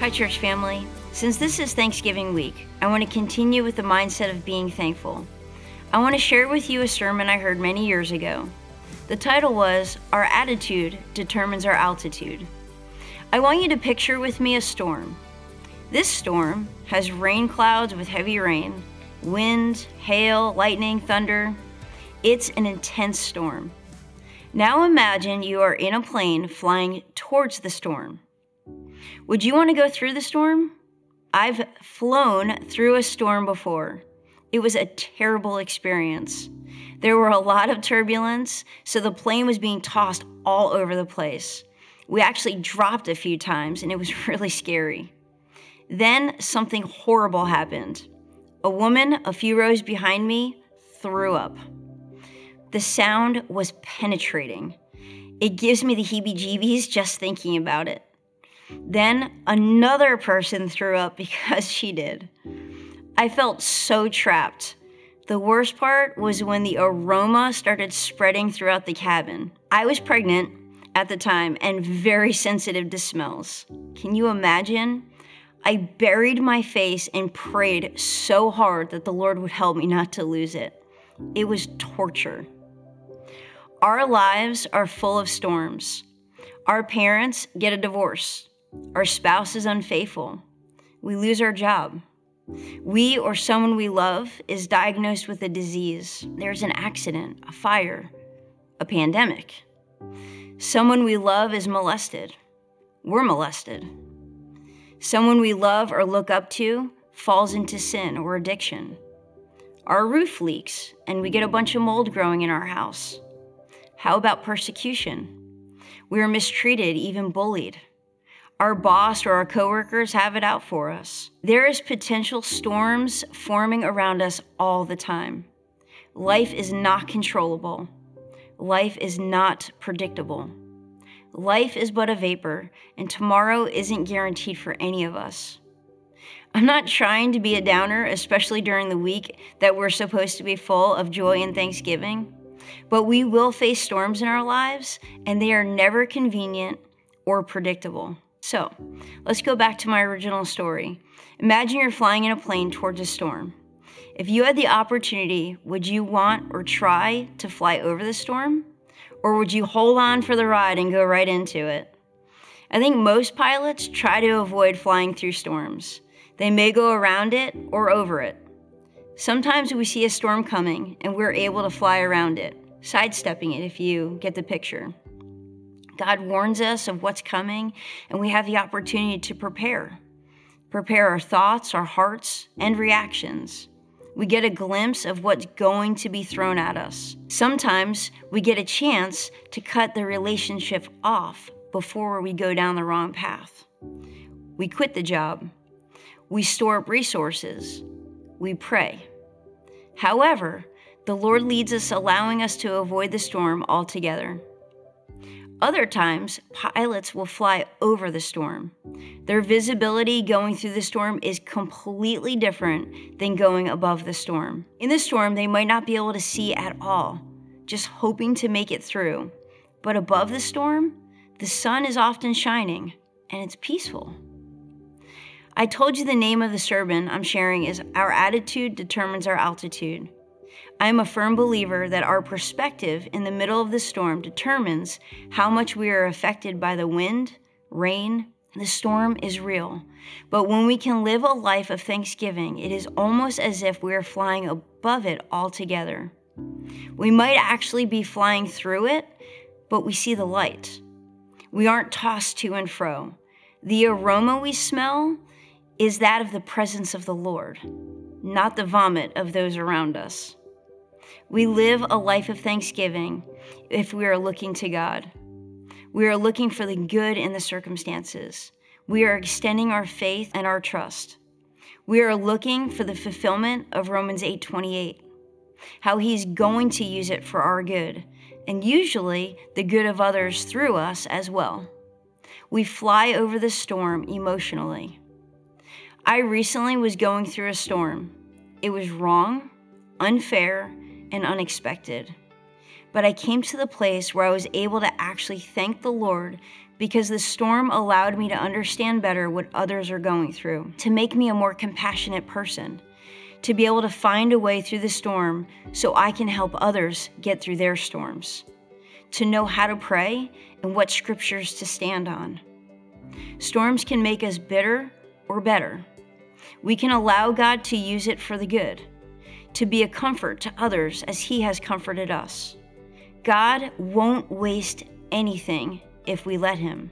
Hi, church family. Since this is Thanksgiving week, I want to continue with the mindset of being thankful. I want to share with you a sermon I heard many years ago. The title was, Our Attitude Determines Our Altitude. I want you to picture with me a storm. This storm has rain clouds with heavy rain, wind, hail, lightning, thunder. It's an intense storm. Now imagine you are in a plane flying towards the storm. Would you want to go through the storm? I've flown through a storm before. It was a terrible experience. There were a lot of turbulence, so the plane was being tossed all over the place. We actually dropped a few times, and it was really scary. Then something horrible happened. A woman a few rows behind me threw up. The sound was penetrating. It gives me the heebie-jeebies just thinking about it. Then another person threw up because she did. I felt so trapped. The worst part was when the aroma started spreading throughout the cabin. I was pregnant at the time and very sensitive to smells. Can you imagine? I buried my face and prayed so hard that the Lord would help me not to lose it. It was torture. Our lives are full of storms. Our parents get a divorce. Our spouse is unfaithful. We lose our job. We or someone we love is diagnosed with a disease. There's an accident, a fire, a pandemic. Someone we love is molested. We're molested. Someone we love or look up to falls into sin or addiction. Our roof leaks and we get a bunch of mold growing in our house. How about persecution? We are mistreated, even bullied. Our boss or our coworkers have it out for us. There is potential storms forming around us all the time. Life is not controllable. Life is not predictable. Life is but a vapor, and tomorrow isn't guaranteed for any of us. I'm not trying to be a downer, especially during the week that we're supposed to be full of joy and thanksgiving, but we will face storms in our lives, and they are never convenient or predictable. So, let's go back to my original story. Imagine you're flying in a plane towards a storm. If you had the opportunity, would you want or try to fly over the storm? Or would you hold on for the ride and go right into it? I think most pilots try to avoid flying through storms. They may go around it or over it. Sometimes we see a storm coming and we're able to fly around it, sidestepping it if you get the picture. God warns us of what's coming, and we have the opportunity to prepare our thoughts, our hearts, and reactions. We get a glimpse of what's going to be thrown at us. Sometimes we get a chance to cut the relationship off before we go down the wrong path. We quit the job. We store up resources. We pray. However, the Lord leads us, allowing us to avoid the storm altogether. Other times, pilots will fly over the storm. Their visibility going through the storm is completely different than going above the storm. In the storm, they might not be able to see at all, just hoping to make it through. But above the storm, the sun is often shining, and it's peaceful. I told you the name of the sermon I'm sharing is Our Attitude Determines Our Altitude. I am a firm believer that our perspective in the middle of the storm determines how much we are affected by the wind, rain, and the storm is real. But when we can live a life of thanksgiving, it is almost as if we are flying above it altogether. We might actually be flying through it, but we see the light. We aren't tossed to and fro. The aroma we smell is that of the presence of the Lord, not the vomit of those around us. We live a life of thanksgiving if we are looking to God. We are looking for the good in the circumstances. We are extending our faith and our trust. We are looking for the fulfillment of Romans 8:28, how He's going to use it for our good, and usually the good of others through us as well. We fly over the storm emotionally. I recently was going through a storm. It was wrong, unfair, and unexpected. But I came to the place where I was able to actually thank the Lord because the storm allowed me to understand better what others are going through, to make me a more compassionate person, to be able to find a way through the storm so I can help others get through their storms, to know how to pray and what scriptures to stand on. Storms can make us bitter or better. We can allow God to use it for the good, to be a comfort to others as He has comforted us. God won't waste anything if we let Him.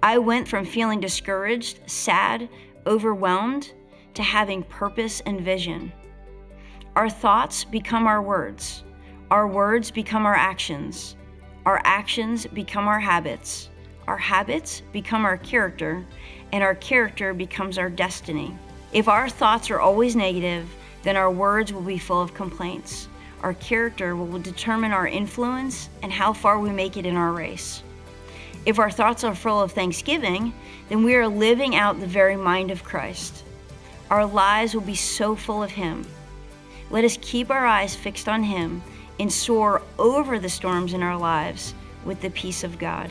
I went from feeling discouraged, sad, overwhelmed, to having purpose and vision. Our thoughts become our words become our actions become our habits become our character, and our character becomes our destiny. If our thoughts are always negative, then our words will be full of complaints. Our character will determine our influence and how far we make it in our race. If our thoughts are full of thanksgiving, then we are living out the very mind of Christ. Our lives will be so full of Him. Let us keep our eyes fixed on Him and soar over the storms in our lives with the peace of God.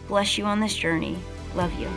Bless you on this journey. Love you.